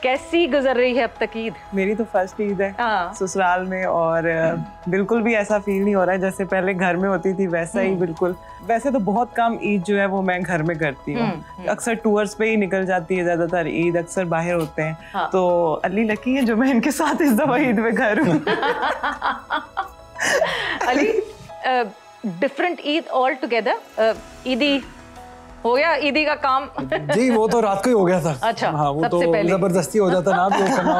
कैसी गुजर रही है अब तक ईद? मेरी तो फर्स्ट ईद है ससुराल में, और बिल्कुल भी ऐसा फील नहीं हो रहा है जैसे पहले घर में होती थी वैसा ही बिल्कुल। वैसे तो बहुत कम ईद जो है वो मैं घर में करती हूँ, अक्सर टूर्स पे ही निकल जाती है ज्यादातर ईद, अक्सर बाहर होते हैं। हाँ। तो अली लकी है जो मैं इनके साथ इस दफा ईद में घर हूँ। Ali, different Eid all together, ईदी हो गया, ईदी का काम? जी वो तो रात को ही हो गया था। अच्छा, हाँ, वो तो जबरदस्ती हो जाता ना वो करना।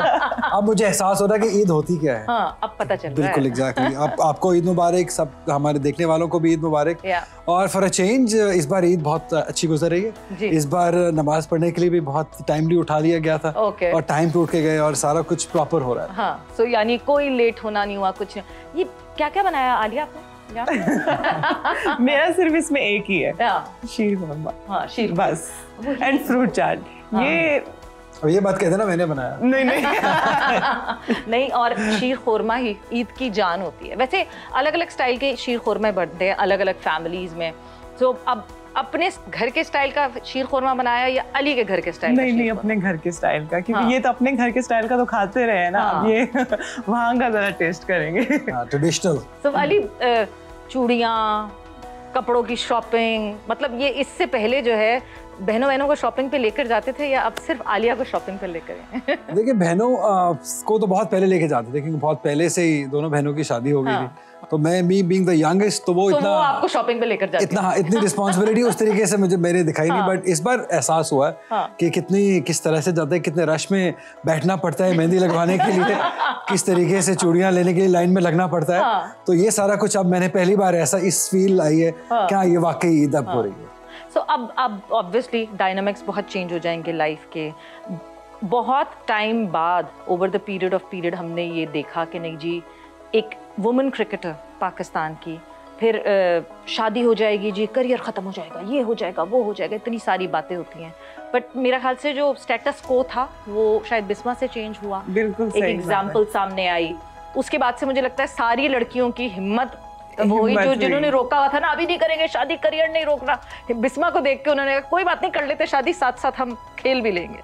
अब मुझे एहसास हो रहा है कि ईद होती क्या है। हाँ, अब पता चल रहा है। बिल्कुल एग्जैक्टली। आपको ईद मुबारक, सब हमारे देखने वालों को भी ईद मुबारक। और फॉर अ चेंज इस बार ईद बहुत अच्छी गुजर रही है। इस बार नमाज पढ़ने के लिए भी बहुत टाइमली उठा लिया गया था और टाइम पे उठ के गए और सारा कुछ प्रॉपर हो रहा है। हाँ, सो यानी कोई लेट होना नहीं हुआ कुछ। ये क्या क्या बनाया आलिया आपने? मेरा सिर्फ इसमें एक ही है, शीर खुरमा। हाँ, शीर बस, एंड फ्रूट चाट। ये बात कहते ना मैंने बनाया। नहीं नहीं, और शीर खुरमा ही ईद की जान होती है। वैसे अलग अलग स्टाइल के शीर खुरमे बनते हैं अलग अलग फैमिलीज में। तो अब अपने घर के स्टाइल का शीर खुरमा बनाया या अली के घर के स्टाइल? नहीं, अपने घर के स्टाइल का, क्योंकि ये तो अपने घर के स्टाइल का तो खाते रहे ना। अब ये वहाँ का जरा टेस्ट करेंगे, ट्रेडिशनल। तो अली, चूड़ियाँ, कपड़ों की शॉपिंग, मतलब ये इससे पहले जो है बहनों को शॉपिंग पे लेकर जाते थे या अब सिर्फ आलिया को शॉपिंग पे लेकर? देखिए बहनों को तो बहुत पहले लेके जाते थे, क्योंकि बहुत पहले से ही दोनों बहनों की शादी हो गई थी। तो मैं बीइंग द यंगेस्ट, तो वो इतना आपको शॉपिंग पे लेकर जाते इतनी रिस्पॉन्सिबिलिटी उस तरीके से मेरे दिखाई नहीं। बट इस बार एहसास हुआ कि किस तरह से जाते हैं, कितने रश में बैठना पड़ता है मेहंदी लगवाने के लिए, किस तरीके से चूड़ियां लेने के लिए लाइन में लगना पड़ता है। तो ये सारा कुछ अब मैंने पहली बार ऐसा इस फील आई है क्या ये वाकई ईद अब हो रही है। सो अब ऑब्वियसली डायनामिक्स बहुत चेंज हो जाएंगे लाइफ के। बहुत टाइम बाद ओवर द पीरियड हमने ये देखा कि नहीं जी, एक वुमेन क्रिकेटर पाकिस्तान की, फिर शादी हो जाएगी जी, करियर ख़त्म हो जाएगा, ये हो जाएगा, वो हो जाएगा, इतनी सारी बातें होती हैं। बट मेरा ख्याल से जो स्टेटस को था वो शायद बिस्मा से चेंज हुआ। बिल्कुल एक एग्जाम्पल सामने आई, उसके बाद से मुझे लगता है सारी लड़कियों की हिम्मत वही जो जिन्होंने रोका हुआ था ना, अभी नहीं करेंगे शादी, करियर नहीं रोकना, बिस्मा को देख के उन्होंने कहा कोई बात नहीं, कर लेते शादी, साथ साथ हम खेल भी लेंगे।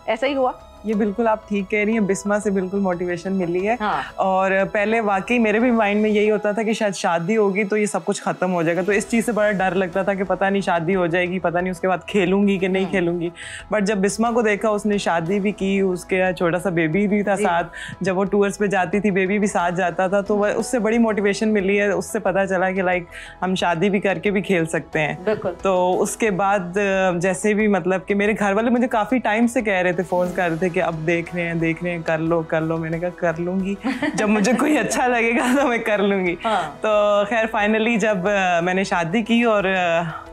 ऐसा ही हुआ। ये बिल्कुल आप ठीक कह रही हैं, बिस्मा से बिल्कुल मोटिवेशन मिली है। और पहले वाकई मेरे भी माइंड में यही होता था कि शायद शादी होगी तो ये सब कुछ खत्म हो जाएगा, तो इस चीज़ से बड़ा डर लगता था कि पता नहीं शादी हो जाएगी, पता नहीं उसके बाद खेलूंगी कि नहीं खेलूंगी। बट जब बिस्मा को देखा, उसने शादी भी की, उसके छोटा सा बेबी भी था साथ, जब वो टूर्स पे जाती थी बेबी भी साथ जाता था, तो उससे बड़ी मोटिवेशन मिली है। उससे पता चला कि लाइक हम शादी भी करके भी खेल सकते हैं। तो उसके बाद जैसे भी मतलब कि मेरे घर वाले मुझे काफ़ी टाइम से कह रहे थे, फोर्स कर रहे थे कि अब देख रहे हैं, कर लो। मैंने कहा कर लूंगी, जब मुझे कोई अच्छा लगेगा तो मैं कर लूंगी। तो खैर फाइनली जब मैंने शादी की और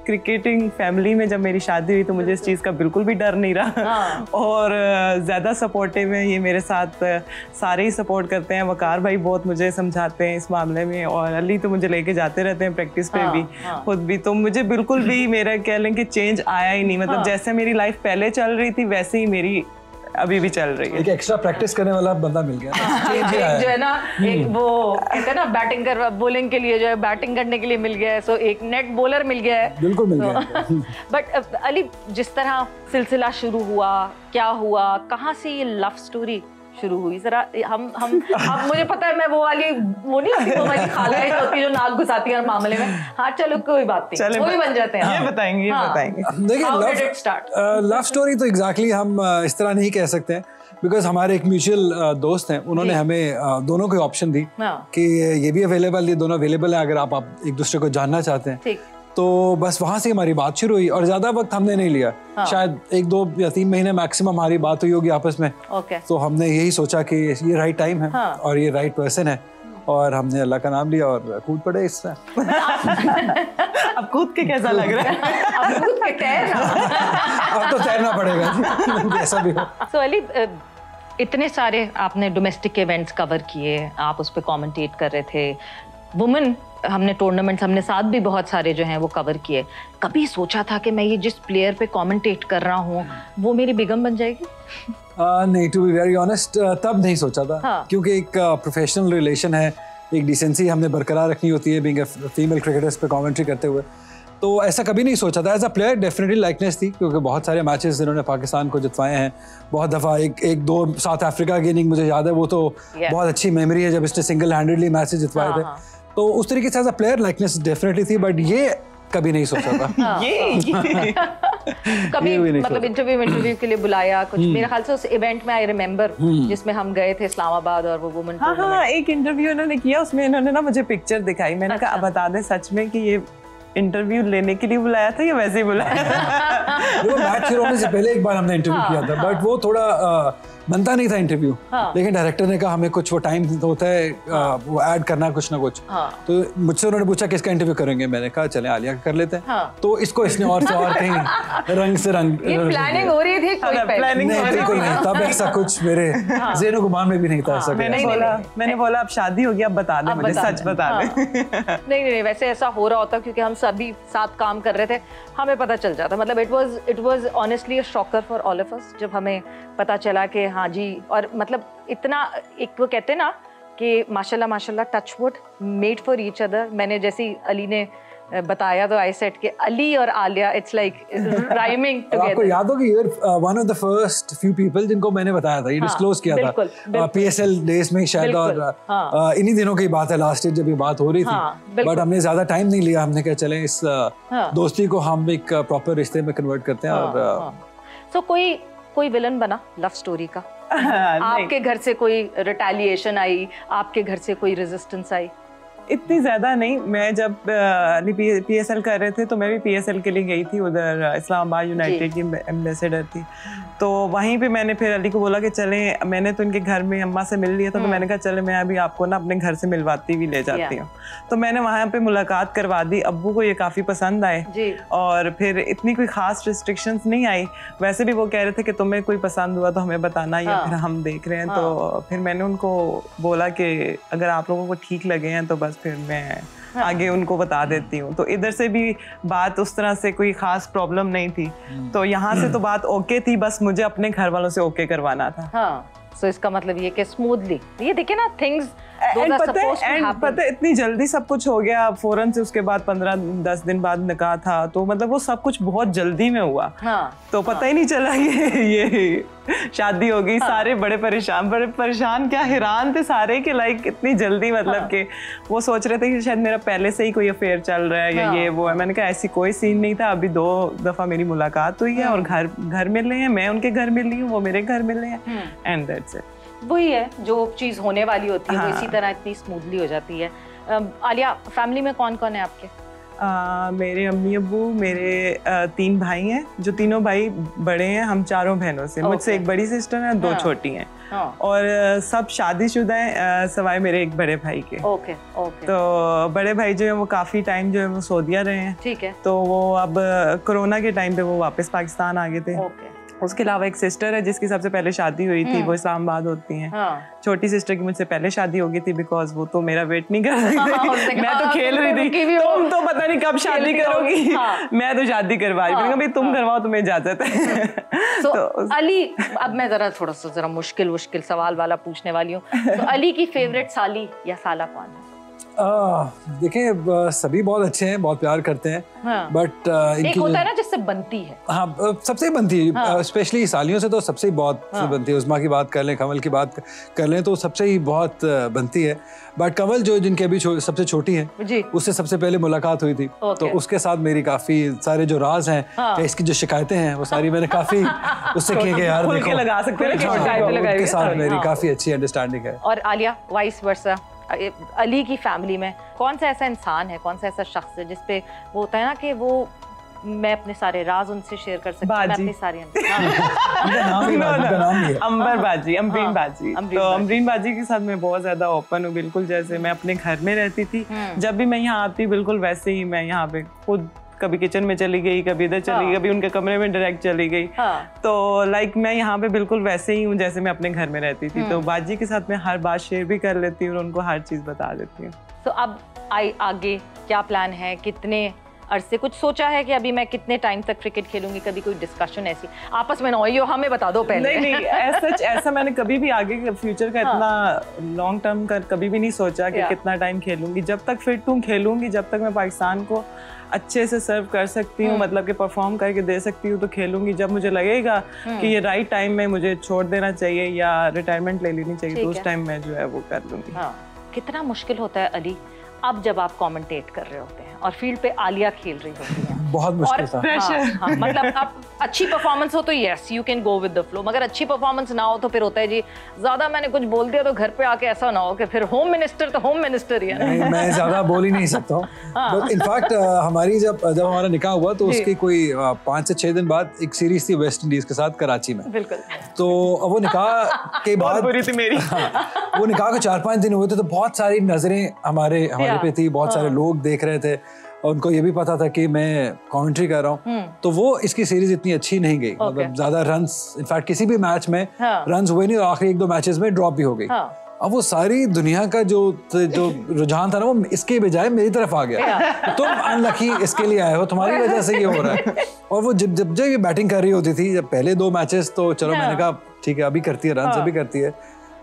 क्रिकेटिंग फैमिली में जब मेरी शादी हुई तो मुझे इस चीज़ का बिल्कुल भी डर नहीं रहा। और ज़्यादा सपोर्टिव है ये मेरे साथ, सारे ही सपोर्ट करते हैं। वकार भाई बहुत मुझे समझाते हैं इस मामले में, और अली तो मुझे लेके जाते रहते हैं प्रैक्टिस पे भी, खुद भी। तो मुझे बिल्कुल भी मेरा कह लें कि चेंज आया ही नहीं। मतलब जैसे मेरी लाइफ पहले चल रही थी वैसे ही मेरी अभी भी चल रही है। एक एक्स्ट्रा प्रैक्टिस करने वाला बंदा मिल गया। जो है ना, एक वो कहते हैं ना बैटिंग कर बॉलिंग के लिए जो है बैटिंग करने के लिए मिल गया है, सो एक नेट बॉलर मिल गया है। बिल्कुल मिल गया। बट अली, जिस तरह सिलसिला शुरू हुआ, क्या हुआ, कहाँ से ये लव स्टोरी शुरू हुई, जरा हम मुझे पता है मैं वो नहीं होती वो वाली खाला ही होती है जो नाक घुसाती है मामले में। हाँ चलो कोई बात नहीं, वो भी बन जाते हैं। ये बताएंगे। देखिए लव स्टोरी तो एग्जैक्टली हम इस तरह नहीं कह सकते हैं, बिकॉज हमारे एक म्यूचुअल दोस्त हैं, उन्होंने हमें दोनों को ऑप्शन दी कि ये भी अवेलेबल, ये दोनों अवेलेबल है अगर आप एक दूसरे को जानना चाहते हैं। तो बस वहाँ से हमारी बात शुरू हुई और ज़्यादा वक्त हमने नहीं लिया। शायद 1, 2 या 3 महीने मैक्सिमम हमारी बात हुई होगी आपस में। तो हमने यही सोचा कि ये राइट टाइम है और ये राइट पर्सन है, और हमने अल्लाह का नाम लिया और कूद पड़े इसमें। अब कूद के कैसा लग रहा है? अब कूद के तैरना। अब तो तैरना पड़ेगा जैसा भी हो। So, अली, इतने सारे आपने डोमेस्टिक इवेंट्स कवर किए, आप उस पर कमेंटेट कर रहे थे, वुमेन हमने टूर्नामेंट्स हमने साथ भी बहुत सारे जो हैं वो कवर किए। कभी सोचा था कि मैं ये जिस प्लेयर पे कमेंटेट कर रहा हूँ वो मेरी बेगम बन जाएगी? नहीं, टू बी वेरी ऑनेस्ट तब नहीं सोचा था। क्योंकि एक प्रोफेशनल रिलेशन है, एक डिसेंसी हमने बरकरार रखनी होती है बीइंग अ फीमेल क्रिकेटर्स पे कमेंट्री करते हुए। तो ऐसा कभी नहीं सोचा था। As a player definitely likeness थी, क्योंकि बहुत सारे मैचेस इन्होंने पाकिस्तान को जितवाए हैं, बहुत दफ़ा एक दो साउथ अफ्रीका की इनिंग मुझे याद है, वो तो बहुत अच्छी मेमोरी है जब इसने सिंगल हैंडेडली मैचेस जितवाए थे। तो उस तरीके से as a player likeness definitely थी, बट ये कभी नहीं सोचा था। ये कभी मतलब इंटरव्यू के लिए बुलाया कुछ? मेरे ख्याल से उस इवेंट में आई रिमेम्बर जिसमें हम गए थे इस्लामाबाद और वो वुमेन हाँ, एक इंटरव्यू इन्होंने किया, उसमें इन्होंने ना मुझे पिक्चर दिखाई, मैंने कहा बता दे सच में कि ये इंटरव्यू लेने के लिए बुलाया था या वैसे ही बुलाया था? वो मैच शुरू होने से पहले एक बार हमने इंटरव्यू किया था, बट वो थोड़ा बनता नहीं था इंटरव्यू। लेकिन डायरेक्टर ने कहा हमें कुछ वो टाइम होता है वो ऐड करना कुछ ना कुछ। तो मुझसे उन्होंने पूछा किसका इंटरव्यू करेंगे, मैंने कहा चले आलिया कर लेते हैं। तो इसको इसने और से और कहीं रंग से रंग प्लानिंग हो रही थी, कोई प्लानिंग बिल्कुल नहीं, तब ऐसा कुछ मेरे ज़हन गुमान में भी नहीं था ऐसा। मैंने बोला अब शादी होगी, अब बता दे मुझे, सच बता दे। नहीं वैसे ऐसा हो रहा होता क्योंकि हम सभी साथ काम कर रहे थे, हमें पता चल जाता। मतलब it was honestly a shocker for all of us जब हमें पता चला कि हाँ जी, और मतलब इतना एक वो कहते हैं ना कि माशाल्लाह touch wood made for each other. मैंने जैसी अली ने बताया तो आई सेड कि अली और Alia it's like rhyming together. आपको याद हो कि you are one of the first few people जिनको मैंने बताया था, ये डिस्क्लोज किया था पीएसएल डेज में शायद, और इन्हीं दिनों की बात है, लास्ट ईयर जब ये बात हो रही थी। बट हमने ज्यादा टाइम नहीं लिया, हमने कहा चले इस दोस्ती को हम एक प्रॉपर रिश्ते में कन्वर्ट करते हैं। और सो कोई विलन बना लव स्टोरी का? आपके घर से कोई रिटेलिएशन आई, आपके घर से कोई रेजिस्टेंस आई? इतनी ज़्यादा नहीं। मैं जब PSL कर रहे थे तो मैं भी PSL के लिए गई थी, उधर इस्लामाबाद यूनाइटेड की एम्बेसडर थी। तो वहीं पे मैंने फिर अली को बोला कि चलें, मैंने तो इनके घर में अम्मा से मिल लिया था, तो मैंने कहा चले मैं अभी आपको ना अपने घर से मिलवाती भी ले जाती हूँ। तो मैंने वहाँ पे मुलाकात करवा दी, अब्बू को ये काफ़ी पसंद आए और फिर इतनी कोई ख़ास रिस्ट्रिक्शंस नहीं आई। वैसे भी वो कह रहे थे कि तुम्हें कोई पसंद हुआ तो हमें बताना, या फिर हम देख रहे हैं। तो फिर मैंने उनको बोला कि अगर आप लोगों को ठीक लगे हैं तो बस फिर मैं आगे उनको बता देती हूँ। तो इधर से भी बात उस तरह से कोई खास प्रॉब्लम नहीं थी, तो यहाँ से तो बात ओके थी, बस मुझे अपने घर वालों से ओके करवाना था। हाँ, so इसका मतलब ये कि स्मूथली ये देखिए ना थिंग्स पता है इतनी जल्दी सब कुछ हो गया फौरन से। उसके बाद 15-10 दिन बाद निकाह था, तो मतलब वो सब कुछ बहुत जल्दी में हुआ। तो पता ही नहीं चला ये शादी हो गई। सारे बड़े परेशान क्या हैरान थे सारे कि लाइक इतनी जल्दी, मतलब कि वो सोच रहे थे कि शायद मेरा पहले से ही कोई अफेयर चल रहा है या ये वो है। मैंने कहा ऐसी कोई सीन नहीं था, अभी 2 दफा मेरी मुलाकात हुई है और घर मिले हैं, मैं उनके घर मिली हूँ, वो मेरे घर मिले हैं, एंड दैट्स इट। वही है जो चीज़ होने वाली होती है वो इसी तरह इतनी स्मूथली हो जाती है। आलिया, फैमिली में कौन कौन है आपके? मेरे अम्मी अब्बू, मेरे 3 भाई हैं, जो तीनों भाई बड़े हैं हम 4 बहनों से। मुझसे एक बड़ी सिस्टर है, 2 छोटी हैं, और सब शादीशुदा हैं सवाए मेरे एक बड़े भाई के। ओके। तो बड़े भाई जो है वो काफ़ी टाइम जो है वो सऊदीया रहे हैं। ठीक है। तो वो अब कोरोना के टाइम पे वो वापस पाकिस्तान आ गए थे। उसके अलावा एक सिस्टर है जिसकी सबसे पहले शादी हुई थी, वो इस्लामाबाद होती हैं। छोटी सिस्टर की मुझसे पहले शादी हो गई थी, बिकॉज वो तो मेरा वेट नहीं कर रही थी। मैं तो खेल रही थी, तुम तो पता नहीं कब शादी करोगी। मैं तो शादी करवा रही हूँ, भाई तुम करवाओ, तुम्हें इजाजत है। तो अली, अब मैं जरा मुश्किल सवाल वाला पूछने वाली हूँ। तो अली की फेवरेट साली या साला कौन है? देखिए सभी बहुत अच्छे हैं, बहुत प्यार करते हैं, बट एक होता है ना जिससे बनती है। हाँ, सबसे बनती है, स्पेशली सालियों से तो सबसे ही बहुत बनती है। उस्मा की बात कर लें, कंवल की बात कर लें, तो सबसे ही बहुत बनती है। बट कंवल जो जिनके अभी सबसे छोटी है, उससे सबसे पहले मुलाकात हुई थी, तो उसके साथ मेरी काफी सारे जो राज हैं, इसकी जो शिकायतें हैं, वो सारी मैंने काफी उससे किए कि यार देखो लगा सकते हैं, उनके साथ मेरी काफी अच्छी अंडरस्टैंडिंग है। और आलिया, वाइस वर्सा, अली की फैमिली में कौन सा ऐसा इंसान है, कौन सा ऐसा शख्स है जिसपे वो होता है ना कि वो मैं अपने सारे राज उनसे शेयर कर सकती हूँ, मैं अपनी सारी अंबर बाजी, अमरीन बाजी। तो अमरीन बाजी के साथ मैं बहुत ज्यादा ओपन हूँ, बिल्कुल जैसे मैं अपने घर में रहती थी, जब भी मैं यहाँ आती बिल्कुल वैसे ही मैं यहाँ पे खुद कभी किचन में चली गई, कभी इधर चली गई, कभी उनके कमरे में डायरेक्ट चली गई। तो लाइक मैं यहाँ पे बिल्कुल वैसे ही हूँ जैसे मैं अपने घर में रहती थी। तो बाजी के साथ मैं हर बात शेयर भी कर लेती हूँ और उनको हर चीज़ बता देती हूँ। तो अब आगे क्या प्लान है? कितने अरसे कुछ सोचा है कि अभी मैं कितने टाइम तक क्रिकेट खेलूंगी? कभी कोई डिस्कशन ऐसी आपस में ना हो, हमें बता दो पहले। नहीं ऐसा मैंने कभी भी आगे फ्यूचर का इतना लॉन्ग टर्म का कभी भी नहीं सोचा कि कितना टाइम खेलूंगी। जब तक फिट हूँ खेलूंगी, जब तक मैं पाकिस्तान को अच्छे से सर्व कर सकती हूँ, मतलब कि परफॉर्म करके दे सकती हूँ तो खेलूंगी। जब मुझे लगेगा कि ये राइट टाइम में मुझे छोड़ देना चाहिए या रिटायरमेंट ले लेनी चाहिए तो उस टाइम में जो है वो कर लूंगी। कितना मुश्किल होता है अली अब जब आप कमेंटेट कर रहे होते हैं और फील्ड पे आलिया खेल रही होती है? बहुत मुश्किल था। हाँ, मतलब आप अच्छी परफॉर्मेंस हो तो yes you can go with the flow, मगर अच्छी परफॉर्मेंस ना हो तो फिर होता है जी ज्यादा मैंने कुछ बोल दिया तो घर पे आके ऐसा ना हो कि फिर होम मिनिस्टर तो होम मिनिस्टर ही है। नहीं, मैं ज्यादा बोल ही नहीं सकता हूँ। बट इनफैक्ट हमारी जब हमारा निकाह हुआ तो उसके कोई 5 से 6 दिन बाद एक सीरीज थी वेस्ट इंडीज के साथ कराची में। बिल्कुल। तो वो निकाह के बाद बुरी थी मेरी। वो निकाह को 4-5 दिन हुए थे तो बहुत सारी नजरें हमारे पे थी, बहुत सारे लोग देख रहे थे और उनको ये भी पता था कि मैं कमेंट्री कर रहा हूँ। तो वो इसकी सीरीज इतनी अच्छी नहीं गई, मतलब ज्यादा रन्स, इनफैक्ट किसी भी मैच में रन्स हुए नहीं और आखिरी 1-2 मैचेस में ड्रॉप भी हो गई। अब वो सारी दुनिया का जो रुझान था ना वो इसके बजाय मेरी तरफ आ गया। तुम अनलकी इसके लिए आए हो, तुम्हारी वजह से ये हो रहा है। और वो जब ये बैटिंग कर रही होती थी, जब पहले 2 मैचेस तो चलो मैंने कहा ठीक है अभी करती है रन्स, अभी करती है,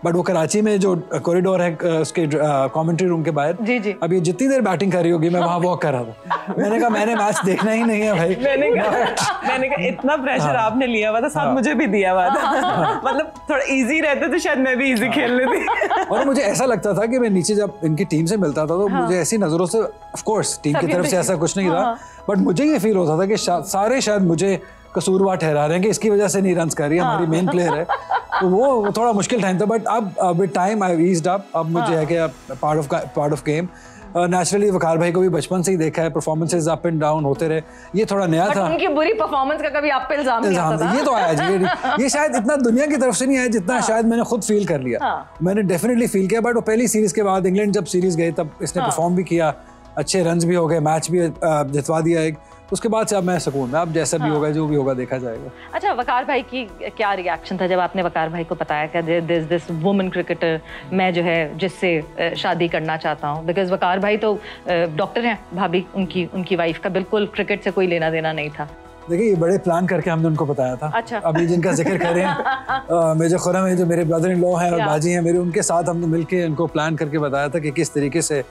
बट वो कराची में जो कॉरिडोर है उसके कमेंट्री रूम के बाहर, जी। अब ये जितनी देर बैटिंग कर रही होगी मैं वहाँ वॉक कर रहा था। मैंने कहा मैंने मैच देखना ही नहीं है भाई। मैंने कहा इतना प्रेशर आपने लिया हुआ था, साथ मुझे भी दिया हुआ था। मतलब थोड़ा इजी रहते तो शायद मैं भी इजी खेल लेती। और मुझे ऐसा लगता था कि मैं नीचे जब इनकी टीम से मिलता था तो मुझे ऐसी नजरों से, ऑफ कोर्स टीम की तरफ से ऐसा कुछ नहीं था, बट मुझे ये फील होता था कि सारे शायद मुझे कसूरवार ठहरा रहे हैं कि इसकी वजह से नहीं रन्स कर रही है, हमारी मेन प्लेयर है। तो वो थोड़ा मुश्किल टाइम था, बट अब with time I eased up. अब मुझे है कि पार्ट ऑफ गेम। नेचुरली वकार भाई को भी बचपन से ही देखा है, परफॉर्मेंसेस अप एंड डाउन होते रहे, ये थोड़ा नया था। उनकी बुरी परफॉर्मेंस का कभी आप पे इल्जाम नहीं आता था? ये तो आया जी, ये शायद इतना दुनिया की तरफ से नहीं आया जितना शायद मैंने खुद फील कर लिया। मैंने डेफिनेटली फील किया, बट वो पहली सीरीज के बाद इंग्लैंड जब सीरीज गई तब इसने परफॉर्म भी किया, अच्छे रन्स भी हो गए, मैच भी जितवा दिया एक। उसके बाद से अब मैं सुकून में, अब जैसा भी होगा जो भी होगा देखा जाएगा। अच्छा, वकार भाई की क्या रिएक्शन था जब आपने वकार भाई को बताया कि दिस वुमन क्रिकेटर मैं जो है जिससे शादी करना चाहता हूँ? बिकॉज वकार भाई तो डॉक्टर हैं, भाभी उनकी वाइफ का बिल्कुल क्रिकेट से कोई लेना देना नहीं था। देखिए ये बड़े प्लान करके हमने उनको बताया था। अच्छा। अभी जिनका जिक्र करें मेजर खुरम है जो मेरे ब्रदर इन लॉ हैं और बाजी हैं मेरे, उनके साथ हमने मिलके उनको प्लान करके बताया था कि किस तरीके से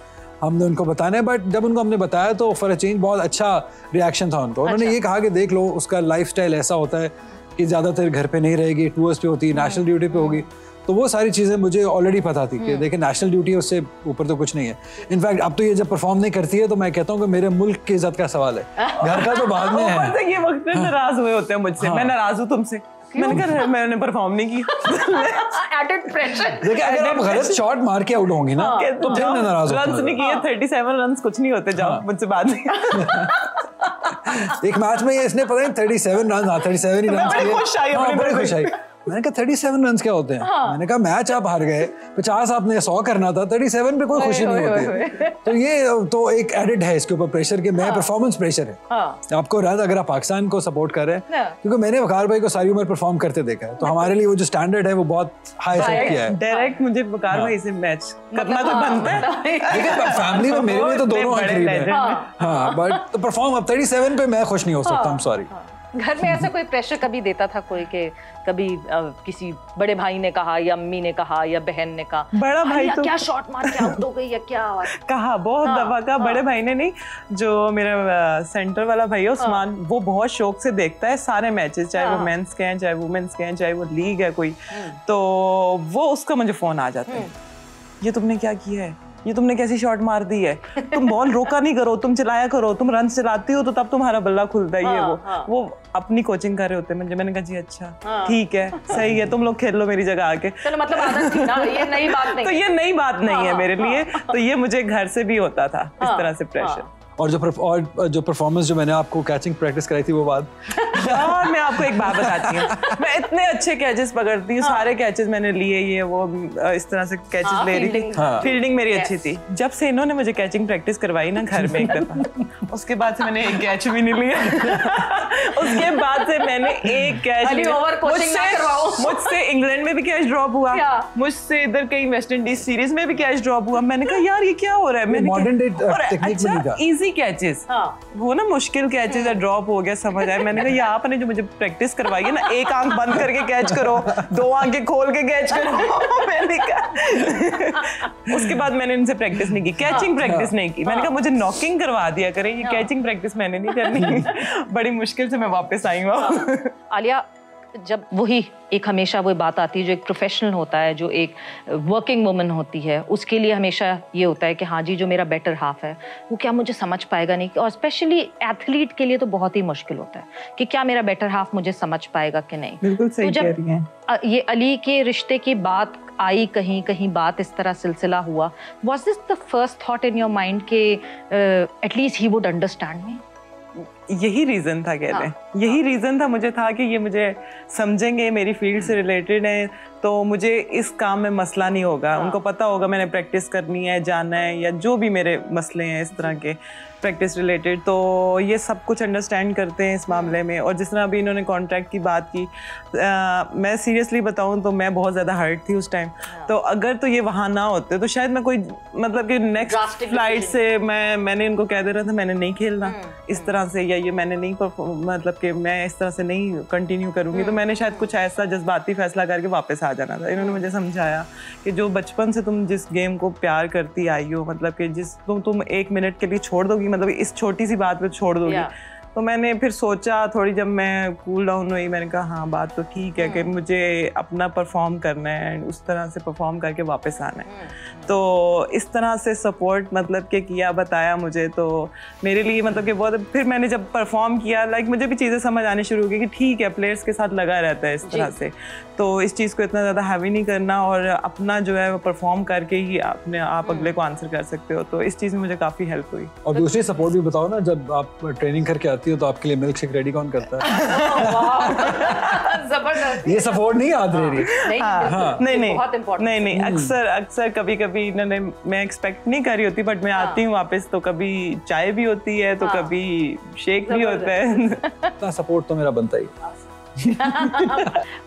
हमने उनको बताना है। बट जब उनको हमने बताया तो फॉर अ चेंज बहुत अच्छा रिएक्शन था उनको। उन्होंने ये कहा कि देख लो उसका लाइफस्टाइल ऐसा होता है कि ज़्यादातर घर पे नहीं रहेगी, टूर्स पे होती है, नेशनल ड्यूटी पे होगी। तो वो सारी चीज़ें मुझे ऑलरेडी पता थी कि देखिए नेशनल ड्यूटी है, उससे ऊपर तो कुछ नहीं है। इनफैक्ट अब तो ये जब परफॉर्म नहीं करती है तो मैं कहता हूँ कि मेरे मुल्क की इज्जत का सवाल है, घर का तो बाद में है। ये वक्त नाराज हुए होते हैं मुझसे, मैं नाराज हूँ तुमसे, मैंने कहा मैंने परफॉर्म नहीं किया। Added pressure. देखिए अगर आप गलत शॉट मार के आउट होंगी ना तो फिर मैं नाराज होता हूं। रन्स नहीं किए, 37 रन्स कुछ नहीं होते, जाओ मुझसे बात नहीं। एक मैच में इसने पता नहीं 37 रन, 37 ही रन किए, बड़ी खुश आई। मैंने कहा 37 रन क्या होते हैं? मैंने कहा मैच आप हार गए, 50 आपने 100 करना था, 37 पे कोई खुशी नहीं होती। तो ये तो एक एडिड है इसके ऊपर प्रेशर के मैं परफॉर्मेंस प्रेशर है आपको रन, अगर आप पाकिस्तान को सपोर्ट कर रहे हैं, क्योंकि मैंने वकार भाई को सारी उम्र परफॉर्म करते देखा है, तो हमारे लिए वो जो स्टैंडर्ड है वो बहुत हाई सेट किया है। डायरेक्ट मुझे वकार भाई से मैच करना तो बनता है। फैमिली में मेरे लिए तो दोनों करीब है, हाँ, बट तो परफॉर्म अब 37 पे मैं खुश नहीं हो सकता, आई एम सॉरी। घर में ऐसा कोई प्रेशर कभी देता था कोई के कभी किसी बड़े भाई ने कहा या अम्मी ने कहा या बहन ने कहा बड़ा भाई तो क्या शॉट मार के आउट हो गई या क्या कहा बहुत दफा का। बड़े भाई ने नहीं, जो मेरा सेंटर वाला भाई है उस्मान, वो बहुत शौक से देखता है सारे मैचेस, चाहे वो मेंस के हैं, चाहे वुमेन्स के हैं, चाहे वो लीग है कोई, तो वो उसका मुझे फोन आ जाता है, ये तुमने क्या किया है, ये तुमने कैसी शॉट मार दी है, तुम बॉल रोका नहीं करो, तुम चलाया करो, तुम रन चलाती हो तो तब तुम्हारा बल्ला खुलता है। ये वो अपनी कोचिंग कर रहे होते हैं। मैंने कहा जी अच्छा ठीक है, सही है, तुम लोग खेल लो मेरी जगह आके। चलो मतलब आदत थी ना, ये नई बात नहीं। तो ये नई बात नहीं है मेरे लिए, तो ये मुझे घर से भी होता था इस तरह से प्रेशर। और जो परफॉर्मेंस जो मैंने आपको कैचिंग प्रैक्टिस कराई थी वो बात यार मैं आपको एक बात बताती हूँ, मैं इतने अच्छे कैचेस पकड़ती हूँ, सारे कैचेस मैंने लिए, ये वो इस तरह से कैचेस ले रही थी, फील्डिंग मेरी अच्छी थी। जब से इन्होंने मुझे कैचिंग प्रैक्टिस करवाई ना घर में एक दफा, उसके बाद से मैंने एक कैच भी नहीं लिया। उसके बाद से मैंने एक कैच, मुझसे इंग्लैंड में भी कैच ड्रॉप हुआ, मुझसे इधर कहीं वेस्ट इंडीज सीरीज में भी कैच ड्रॉप हुआ। मैंने कहा यार ये क्या हो रहा है, मैंने अच्छा इजी कैचेस, वो ना मुश्किल कैचेस है, ड्रॉप हो गया, समझ आया। मैंने कहा ये आपने जो मुझे प्रैक्टिस करवाई है ना, एक आंख बंद करके कैच करो, 2 आंखें खोल के कैच करो। मैंने कहा उसके बाद मैंने इनसे प्रैक्टिस नहीं की, कैचिंग प्रैक्टिस नहीं की। मैंने कहा मुझे नॉकिंग करवा दिया करें, ये कैचिंग प्रैक्टिस मैंने नहीं करनी। बड़ी मुश्किल से मैं वापस आई हूँ। आलिया, जब वही एक हमेशा वो बात आती है, जो एक प्रोफेशनल होता है, जो एक वर्किंग वुमन होती है, उसके लिए हमेशा ये होता है कि हाँ जी जो मेरा बेटर हाफ है वो क्या मुझे समझ पाएगा नहीं, और स्पेशली एथलीट के लिए तो बहुत ही मुश्किल होता है कि क्या मेरा बेटर हाफ मुझे समझ पाएगा कि नहीं। बिल्कुल सही कह रही हैं। ये अली के रिश्ते की बात आई, कहीं कहीं बात इस तरह सिलसिला हुआ, was this the first thought in your mind कि at least he would understand me? यही रीज़न था, कहते हैं यही रीज़न था मुझे, था कि ये मुझे समझेंगे, मेरी फील्ड से रिलेटेड है, तो मुझे इस काम में मसला नहीं होगा। उनको पता होगा मैंने प्रैक्टिस करनी है, जाना है, या जो भी मेरे मसले हैं इस तरह के प्रैक्टिस रिलेटेड, तो ये सब कुछ अंडरस्टैंड करते हैं इस मामले में। और जिस तरह अभी इन्होंने कॉन्ट्रैक्ट की बात की, मैं सीरियसली बताऊं तो मैं बहुत ज़्यादा हर्ट थी उस टाइम। तो अगर तो ये वहाँ ना होते तो शायद मैं कोई मतलब कि नेक्स्ट फ्लाइट से मैंने इनको कह दे रहा था मैंने नहीं खेलना इस तरह से, या ये मैंने नहीं मतलब कि मैं इस तरह से नहीं कंटिन्यू करूँगी, तो मैंने शायद कुछ ऐसा जज्बाती फैसला करके वापस आ जाना था। इन्होंने मुझे समझाया कि जो बचपन से तुम जिस गेम को प्यार करती आई हो, मतलब कि जिस तुम 1 मिनट के लिए छोड़ दोगी, मतलब इस छोटी सी बात पे छोड़ दोगी। तो मैंने फिर सोचा, थोड़ी जब मैं कूल डाउन हुई, मैंने कहा हाँ बात तो ठीक है कि मुझे अपना परफॉर्म करना है, उस तरह से परफॉर्म करके वापस आना है। तो इस तरह से सपोर्ट मतलब कि किया, बताया मुझे, तो मेरे लिए मतलब कि बहुत, फिर मैंने जब परफॉर्म किया मुझे भी चीज़ें समझ आनी शुरू हो गई कि ठीक है प्लेयर्स के साथ लगा रहता है इस तरह से, तो इस चीज़ को इतना ज़्यादा हैवी नहीं करना, और अपना जो है वो परफॉर्म करके ही अपने आप अगले को आंसर कर सकते हो। तो इस चीज़ में मुझे काफ़ी हेल्प हुई। और दूसरी सपोर्ट भी बताओ ना, जब आप ट्रेनिंग करके आती हो तो आपके लिए मिल्क शेक रेडी कौन करता है? जबरदस्त। ये सपोर्ट नहीं याद रह रही? नहीं, अक्सर कभी इन्होंने, मैं एक्सपेक्ट नहीं करी होती, बट मैं आती हूँ वापस तो कभी चाय भी होती है, तो कभी शेक भी होता है। सपोर्ट तो मेरा बनता ही।